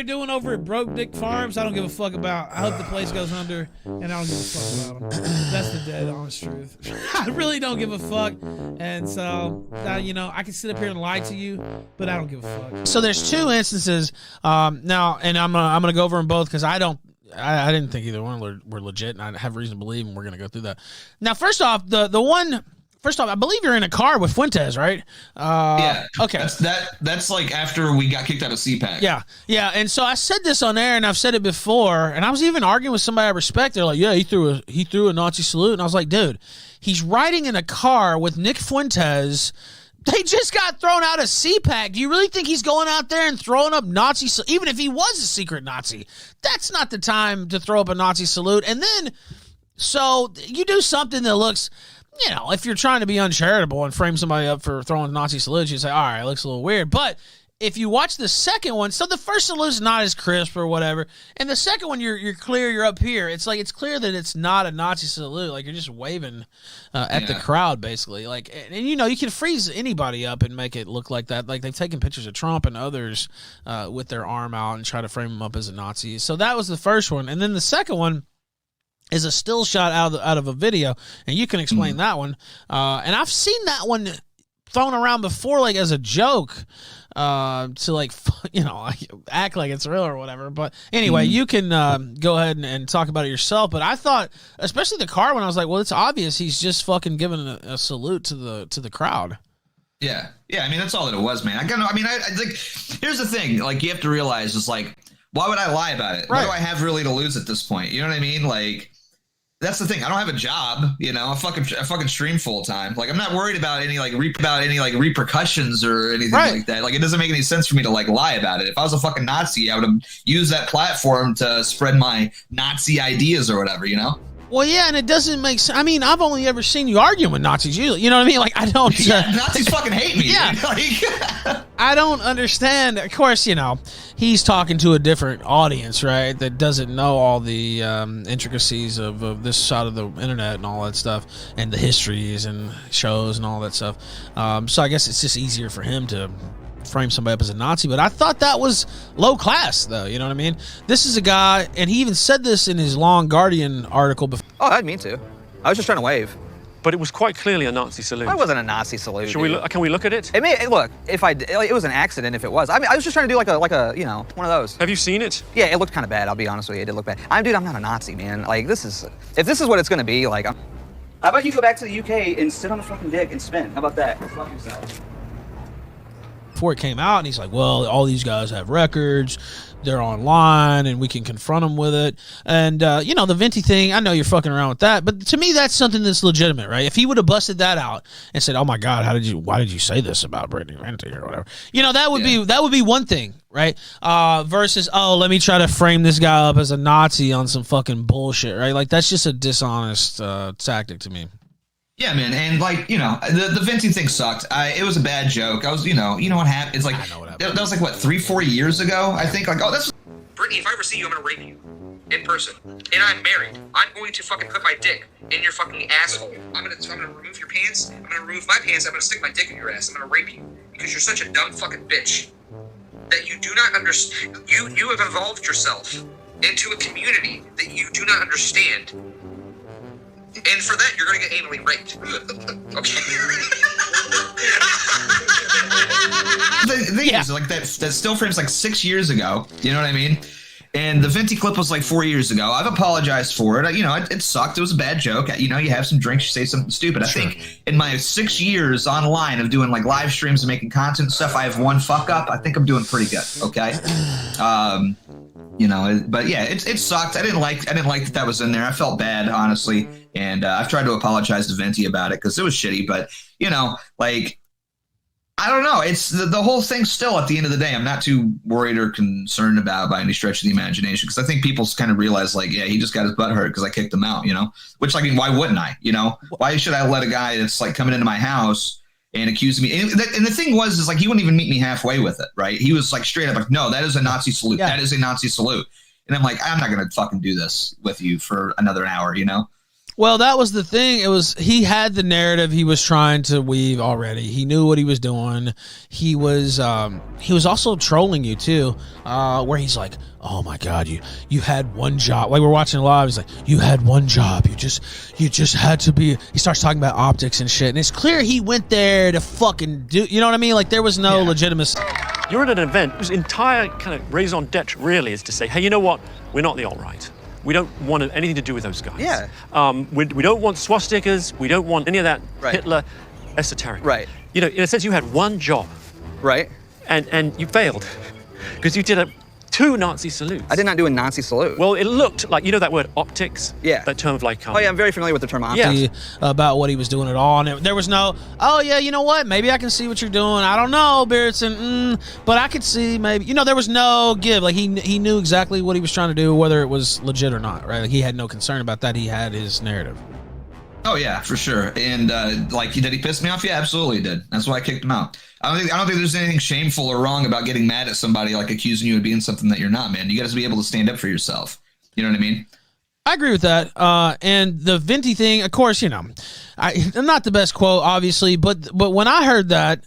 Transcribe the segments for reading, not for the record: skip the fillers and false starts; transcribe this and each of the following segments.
they're doing over at Broke Dick Farms, I don't give a fuck about. I hope the place goes under, and I don't give a fuck about them. That's the dead honest truth. I really don't give a fuck, and so I can sit up here and lie to you, but I don't give a fuck. So there's two instances now, and I'm gonna go over them both because I didn't think either one were legit, and I have reason to believe, and we're gonna go through that. Now, first off, I believe you're in a car with Fuentes, right? Yeah. Okay. That's like after we got kicked out of CPAC. Yeah. And so I said this on air, and I've said it before, and I was even arguing with somebody I respect. They're like, yeah, he threw a Nazi salute, and I was like, dude, he's riding in a car with Nick Fuentes. They just got thrown out of CPAC. Do you really think he's going out there and throwing up Nazi salute? Even if he was a secret Nazi, that's not the time to throw up a Nazi salute. And then, so you do something that looks, if you're trying to be uncharitable and frame somebody up for throwing Nazi salutes, you say, all right, it looks a little weird. But if you watch the second one, so the first salute's not as crisp or whatever, and the second one, you're clear, you're up here. It's like, it's clear that it's not a Nazi salute. Like, you're just waving at the crowd, basically. Like, and you can freeze anybody up and make it look like that. Like, they've taken pictures of Trump and others with their arm out and try to frame him up as a Nazi. So that was the first one. And then the second one is a still shot out of a video, and you can explain that one. And I've seen that one thrown around before, like as a joke, to like act like it's real or whatever. But anyway, you can go ahead and talk about it yourself. But I thought, especially the car one, I was like, well, it's obvious he's just fucking giving a salute to the crowd. Yeah. I mean, that's all that it was, man. I like. Here's the thing. Like, you have to realize is like, why would I lie about it? Right. What do I have really to lose at this point? You know what I mean? Like, that's the thing. I don't have a job, I fucking stream full time. Like, I'm not worried about any repercussions or anything like that. Like, it doesn't make any sense for me to like lie about it. If I was a fucking Nazi, I would have used that platform to spread my Nazi ideas or whatever, Well, yeah, and it doesn't make sense. I mean, I've only ever seen you argue with Nazis. You know what I mean? Like, I don't. Nazis fucking hate me. Yeah. I don't understand. Of course, he's talking to a different audience, right? That doesn't know all the intricacies of this side of the internet and all that stuff, and the histories and shows and all that stuff. So I guess it's just easier for him to frame somebody up as a Nazi, but I thought that was low class, though. You know what I mean? This is a guy, and he even said this in his long Guardian article before. Oh, I didn't mean to. I was just trying to wave. But it was quite clearly a Nazi salute. It wasn't a Nazi salute. Can we look at it? Look, it was an accident if it was. I mean, I was just trying to do like a one of those. Have you seen it? Yeah, it looked kind of bad. I'll be honest with you, it did look bad. I'm not a Nazi, man. Like, if this is what it's gonna be, like, how about you go back to the UK and sit on a fucking dick and spin? How about that? Fuck yourself. Before it came out, and he's like, well, all these guys have records, they're online, and we can confront them with it. And the Venti thing, I know you're fucking around with that, but to me, that's something that's legitimate, right? If he would have busted that out and said, oh my God, why did you say this about Brittany Venti or whatever, that would be one thing, right? Versus, let me try to frame this guy up as a Nazi on some fucking bullshit, right? Like, that's just a dishonest tactic to me. Yeah, man, and like, the Venti thing sucked. It was a bad joke. I was, you know what happened? It's like, that was like, what, 3-4 years ago, I think? Like, oh, that's... Brittany, if I ever see you, I'm gonna rape you. In person. And I'm married. I'm going to fucking put my dick in your fucking asshole. I'm gonna remove your pants. I'm gonna remove my pants. I'm gonna stick my dick in your ass. I'm gonna rape you. Because you're such a dumb fucking bitch. That you do not understand. You have evolved yourself into a community that you do not understand. And for that, you're going to get anally raped. Okay. The thing is, like, that still frame's like 6 years ago. You know what I mean? And the Venti clip was like 4 years ago. I've apologized for it. It sucked. It was a bad joke. You have some drinks, you say something stupid. I think in my 6 years online of doing like live streams and making content and stuff, I have one fuck up. I think I'm doing pretty good. Okay. But yeah, it sucked. I didn't like that was in there. I felt bad, honestly. And I've tried to apologize to Venti about it because it was shitty. But, I don't know. It's the whole thing still, at the end of the day, I'm not too worried or concerned about by any stretch of the imagination, because I think people kind of realize, like, yeah, he just got his butt hurt because I kicked him out, which, like, why wouldn't I? Why should I let a guy that's like coming into my house and accuse me? And the thing is like, he wouldn't even meet me halfway with it, right? He was like straight up like, no, that is a Nazi salute. Yeah. That is a Nazi salute. And I'm like, I'm not going to fucking do this with you for another hour, Well, that was the thing. He had the narrative he was trying to weave already. He knew what he was doing. He was also trolling you too, where he's like, "Oh my God, you had one job." Like we're watching live, he's like, "You had one job. You just had to be." He starts talking about optics and shit, and it's clear he went there to fucking do. You know what I mean? Like there was no legitimacy. You're at an event whose entire kind of raison d'etre really is to say, hey, you know what? We're not the alt-right. We don't want anything to do with those guys. Yeah. We don't want swastikas. We don't want any of that Right. Hitler esoteric. Right. You know, in a sense, you had one job. Right. And you failed because you did two Nazi salutes. I did not do a Nazi salute. Well, it looked like, you know that word optics? Yeah. That term of like... oh, yeah, I'm very familiar with the term optics. Yeah. About what he was doing at all. And there was no, oh, yeah, you know what? Maybe I can see what you're doing. I don't know, Beardson, but I could see maybe. You know, there was no give. Like, he knew exactly what he was trying to do, whether it was legit or not, right? Like, he had no concern about that. He had his narrative. Oh, yeah, for sure. And, did he piss me off? Yeah, absolutely he did. That's why I kicked him out. I don't think there's anything shameful or wrong about getting mad at somebody, like accusing you of being something that you're not, man. You got to be able to stand up for yourself. You know what I mean? I agree with that. And the Venti thing, of course, you know, I'm not the best quote, obviously, but when I heard that,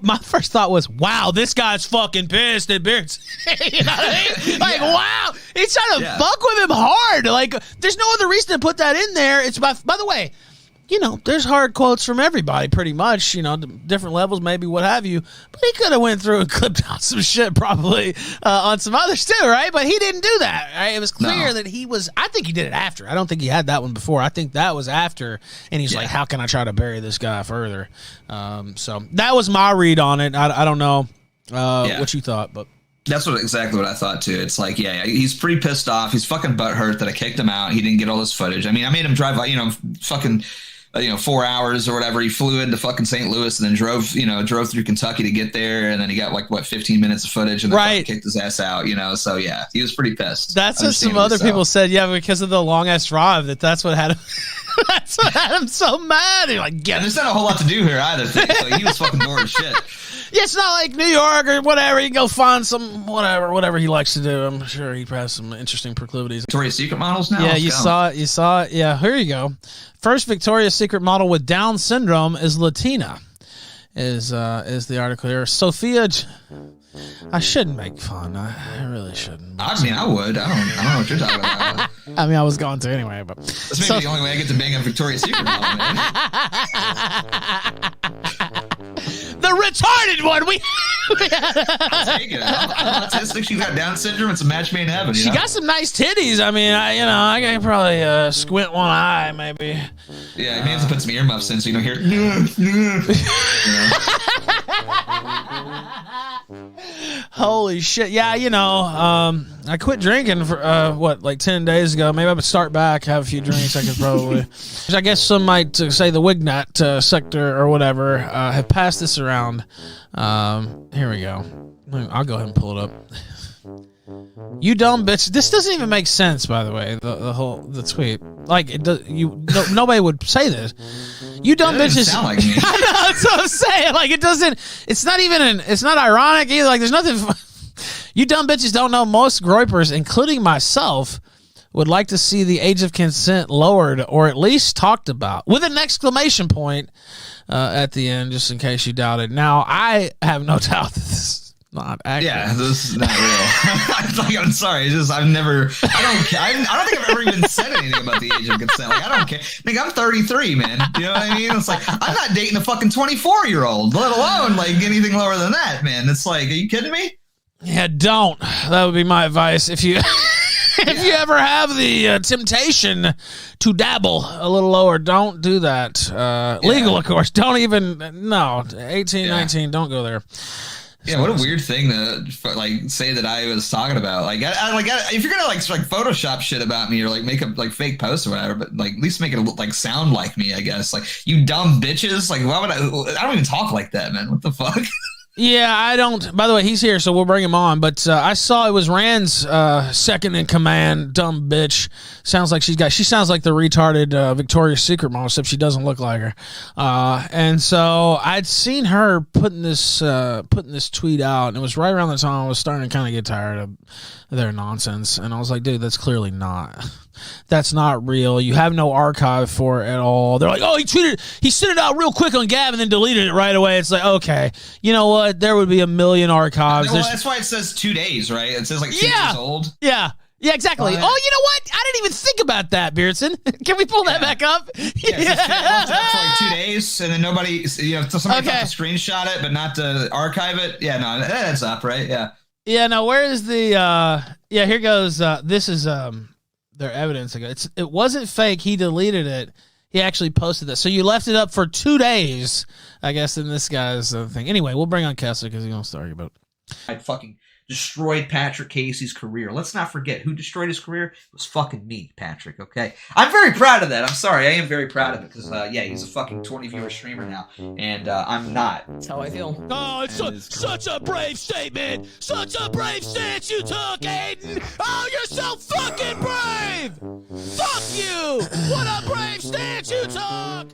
my first thought was, wow, this guy's fucking pissed at Beardson. You know what I mean? Like, wow, he's trying to fuck with him hard. Like, there's no other reason to put that in there. It's by the way, you know, there's hard quotes from everybody pretty much, you know, different levels, maybe what have you. But he could have went through and clipped out some shit probably on some others too, right? But he didn't do that, right? It was clear that I think he did it after. I don't think he had that one before. I think that was after. And he's like, how can I try to bury this guy further? So that was my read on it. I don't know what you thought, but. That's exactly what I thought too. It's like, yeah, he's pretty pissed off. He's fucking butthurt that I kicked him out. He didn't get all this footage. I mean, I made him drive, 4 hours or whatever. He flew into fucking St. Louis and then drove through Kentucky to get there. And then he got 15 minutes of footage and then kicked his ass out, you know? So yeah, he was pretty pissed. That's what some other people said. Yeah, because of the long ass drive, that's what had him. That's what had him so mad. He's like, yeah, there's not a whole lot to do here either. So he was fucking bored as shit. Yeah, it's not like New York or whatever. You can go find some whatever he likes to do. I'm sure he has some interesting proclivities. Victoria's Secret models now? Yeah, you saw it. Yeah, here you go. First Victoria's Secret model with Down syndrome is Latina. Is the article here. Sophia... I shouldn't make fun. I really shouldn't. I mean, I would. I don't know what you're talking about. I mean, I was going to anyway, but... That's maybe the only way I get to bang a Victoria's Secret model, man. The retarded one. I'll take it. I'm autistic. She's got Down syndrome. It's a match made in heaven. She got some nice titties. I mean, I can probably squint one eye, maybe. Yeah, I may have to put some earmuffs in so you don't hear. Holy shit. Yeah, I quit drinking for 10 days ago. Maybe I would start back, have a few drinks. I could probably. I guess some might say the Wignat sector or whatever have passed this around. Here we go. I'll go ahead and pull it up. You dumb bitch. This doesn't even make sense, by the way. The tweet. Like it does. Nobody would say this. You dumb bitches. Sound like me. I know. That's what I'm saying. Like it doesn't. It's not even. It's not ironic either. Like there's nothing. You dumb bitches don't know most groypers, including myself, would like to see the age of consent lowered or at least talked about with an exclamation point at the end, just in case you doubted. Now I have no doubt that this is not accurate. Yeah, this is not real. I'm sorry. It's just I don't think I've ever even said anything about the age of consent. Like I don't care. Like I'm 33, man. You know what I mean? It's like I'm not dating a fucking 24-year-old, let alone like anything lower than that, man. It's like, are you kidding me? Yeah, don't. That would be my advice if you if you ever have the temptation to dabble a little lower. Don't do that. Legal, of course. Don't even 18, 19. Don't go there. Yeah, what a weird thing to say that I was talking about. Like, if you're gonna like Photoshop shit about me or like make up like fake posts or whatever, but like at least make it like sound like me, I guess. Like, you dumb bitches. Like, why would I don't even talk like that, man. What the fuck? Yeah, I don't. By the way, he's here, so we'll bring him on. But I saw it was Rand's second in command, dumb bitch. Sounds like she sounds like the retarded Victoria's Secret model, except she doesn't look like her. And so I'd seen her putting this tweet out, and it was right around the time I was starting to kind of get tired of their nonsense. And I was like, dude, that's clearly not. That's not real. You have no archive for it at all. They're like, oh, he sent it out real quick on Gab and then deleted it right away. It's like, okay, you know what? There would be a million archives. Well, that's why it says 2 days, right? It says like 2 years old. Yeah. Yeah, exactly. Oh, you know what? I didn't even think about that, Beardson. Can we pull that back up? Yeah, for like 2 days, and then nobody, somebody thought to screenshot it, but not to archive it. Yeah, no, that's up, right? Yeah. Yeah, no, where is the, here goes, this is their evidence. It wasn't fake. He deleted it. He actually posted this. So you left it up for 2 days, I guess, in this guy's thing. Anyway, we'll bring on Kessler because he wants to argue about it. I fucking destroyed Patrick Casey's career. Let's not forget who destroyed his career. It was fucking me, Patrick, okay? I'm very proud of that. I'm sorry. I am very proud of it because, he's a fucking 20-viewer streamer now, and I'm not. That's how I feel. Oh, it's such a brave statement. Such a brave stance you took, Aiden. Oh, you're so fucking brave. Fuck you. What a brave stance you took.